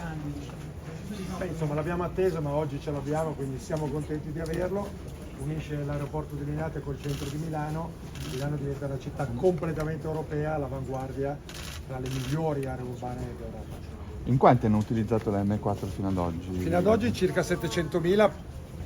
anni, diciamo. Beh, insomma, l'abbiamo atteso, ma oggi ce l'abbiamo, quindi siamo contenti di averlo. Unisce l'aeroporto di Linate col centro di Milano. Milano diventa una città completamente europea, all'avanguardia tra le migliori aree urbane d'Europa. In quanti hanno utilizzato la M4 fino ad oggi? Fino ad oggi circa 700.000,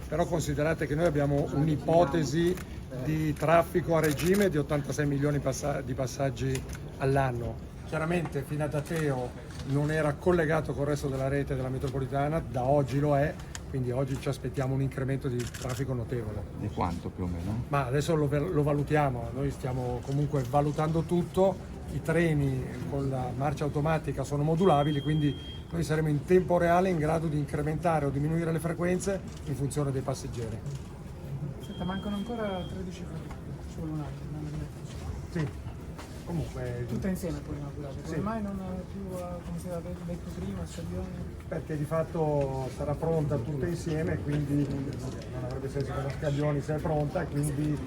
però considerate che noi abbiamo un'ipotesi di traffico a regime di 86 milioni di passaggi all'anno. Chiaramente fino ad Ateo non era collegato col resto della rete della metropolitana, da oggi lo è, quindi oggi ci aspettiamo un incremento di traffico notevole. Di quanto più o meno? Ma adesso lo valutiamo, noi stiamo comunque valutando tutto, i treni con la marcia automatica sono modulabili, quindi noi saremo in tempo reale in grado di incrementare o diminuire le frequenze in funzione dei passeggeri. Senta, mancano ancora 13 frequenze, ci vuole un attimo, non è detto. Sì, comunque... Tutte insieme poi inaugurate, come Sì. mai non è più, come si era detto prima, stagione? Perché di fatto sarà pronta tutte insieme, quindi non avrebbe senso che la Scaglioni sia pronta, quindi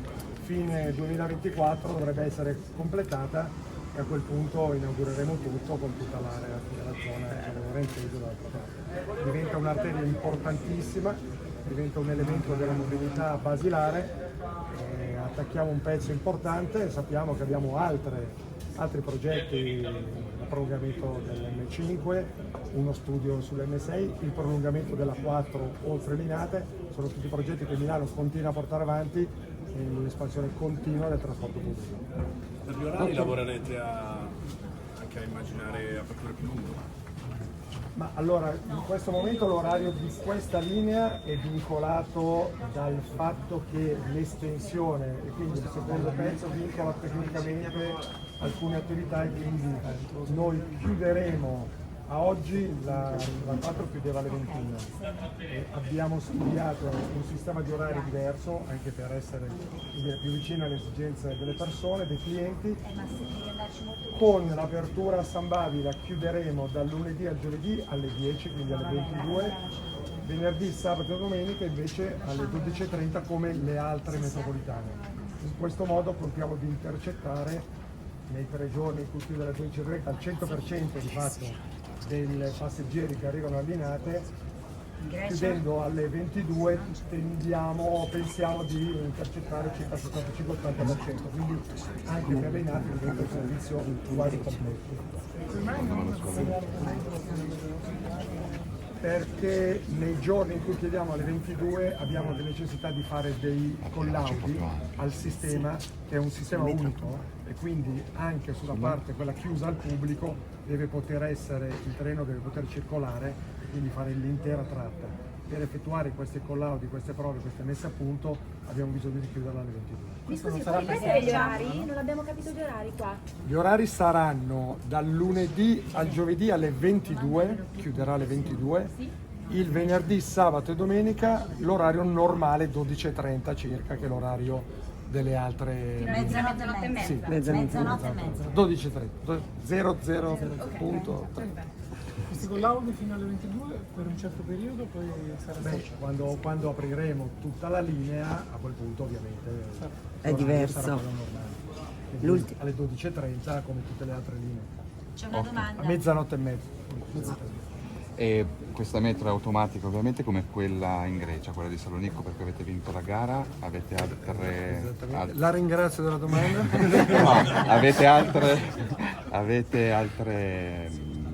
fine 2024 dovrebbe essere completata e a quel punto inaugureremo tutto con tutta l'area della zona Renteso dall'altra parte. Diventa un'arteria importantissima, diventa un elemento della mobilità basilare, attacchiamo un pezzo importante e sappiamo che abbiamo altri progetti, il prolungamento dell'M5, uno studio sull'M6, il prolungamento della 4 oltre Linate, sono tutti progetti che Milano continua a portare avanti in l'espansione continua del trasporto pubblico. Per gli orari lavorerete anche a immaginare aperture più lunghe? Ma allora, in questo momento l'orario di questa linea è vincolato dal fatto che l'estensione, e quindi il secondo pezzo vincola tecnicamente alcune attività e quindi noi chiuderemo. A oggi la 4 chiudeva alle 21 e abbiamo studiato un sistema di orari diverso anche per essere più vicino alle esigenze delle persone, dei clienti. Con l'apertura a San Babila chiuderemo dal lunedì al giovedì alle 10, quindi alle 22, venerdì, sabato e domenica invece alle 12.30 come le altre metropolitane. In questo modo contiamo di intercettare nei 3 giorni in cui chiude alle 12.30 al 100% di fatto dei passeggeri che arrivano a Linate, chiudendo alle 22 pensiamo di intercettare circa il 75-80%, quindi anche per Linate diventa un servizio quasi completo. Perché nei giorni in cui chiediamo alle 22 abbiamo la necessità di fare dei collaudi al sistema, che è un sistema unico, e quindi anche sulla parte quella chiusa al pubblico il treno deve poter circolare e quindi fare l'intera tratta. Per effettuare questi collaudi, queste prove, queste messe a punto abbiamo bisogno di chiuderla alle 22. Mi scusi, può ripetere gli orari? Non abbiamo capito gli orari qua. Gli orari saranno dal lunedì al giovedì alle 22, chiuderà alle 22, il venerdì, sabato e domenica l'orario normale 12.30 circa, che è l'orario delle altre... Mezzanotte e mezza. Sì, Mezzanotte e mezza. 12.30, 00.30. Questi collaudi fino alle 22 per un certo periodo, poi sarà Quando apriremo tutta la linea, a quel punto ovviamente È diverso. sarà quello normale. Quindi alle 12.30 come tutte le altre linee. C'è una domanda. A mezzanotte e mezza. E questa metro è automatica ovviamente come quella in Grecia, quella di Salonicco, perché avete vinto la gara, avete altre... La ringrazio della domanda. No, avete altre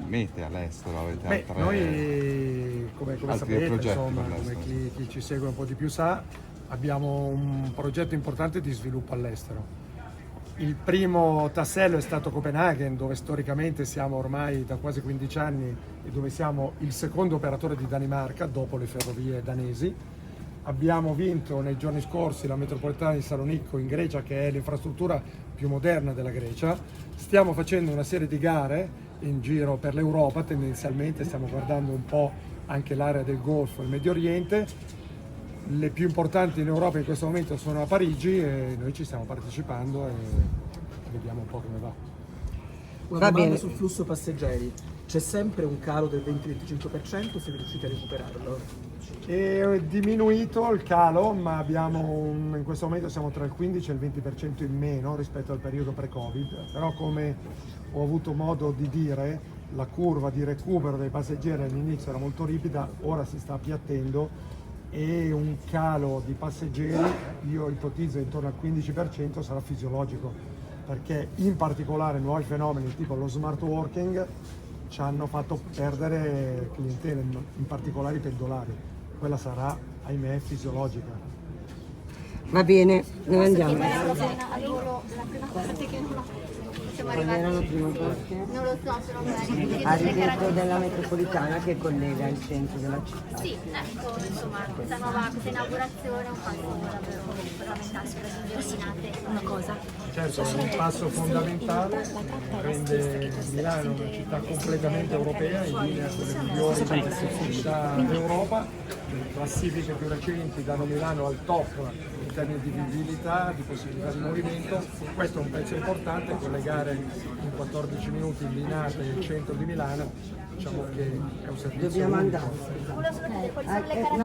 mete all'estero, avete altre... Noi come altri sapete, progetti insomma, per come l'estero. chi ci segue un po' di più sa, abbiamo un progetto importante di sviluppo all'estero. Il primo tassello è stato Copenaghen, dove storicamente siamo ormai da quasi 15 anni e dove siamo il secondo operatore di Danimarca dopo le ferrovie danesi. Abbiamo vinto nei giorni scorsi la metropolitana di Salonicco in Grecia, che è l'infrastruttura più moderna della Grecia. Stiamo facendo una serie di gare in giro per l'Europa, tendenzialmente stiamo guardando un po' anche l'area del Golfo e il Medio Oriente. Le più importanti in Europa in questo momento sono a Parigi e noi ci stiamo partecipando e vediamo un po' come va. Una domanda sul flusso passeggeri. C'è sempre un calo del 20-25%, siete riusciti a recuperarlo? È diminuito il calo, ma in questo momento siamo tra il 15 e il 20% in meno rispetto al periodo pre-Covid, però come ho avuto modo di dire, la curva di recupero dei passeggeri all'inizio era molto ripida, ora si sta appiattendo e un calo di passeggeri, io ipotizzo intorno al 15%, sarà fisiologico, perché in particolare nuovi fenomeni tipo lo smart working ci hanno fatto perdere clientele, in particolare i pendolari. Quella sarà, ahimè, fisiologica. Va bene, noi andiamo. Al volo la prima parte che non ho. Siamo Qual era la arrivati. prima parte? Non lo so, sono bene. Al rientro della metropolitana che collega il centro della città. Sì, ecco, insomma, questa inaugurazione è un passo davvero fondamentale sulle ordinate. Una cosa. Certo, è un passo fondamentale, rende Milano una città completamente europea, in linea con le migliori città d'Europa. Le classifiche più recenti danno Milano al top in termini di vivibilità, di possibilità di movimento. Questo è un pezzo importante, collegare in 14 minuti il Linate e il centro di Milano, diciamo che è un servizio Dobbiamo unico. andare. Volevo solo chiedere quali sono le caratteristiche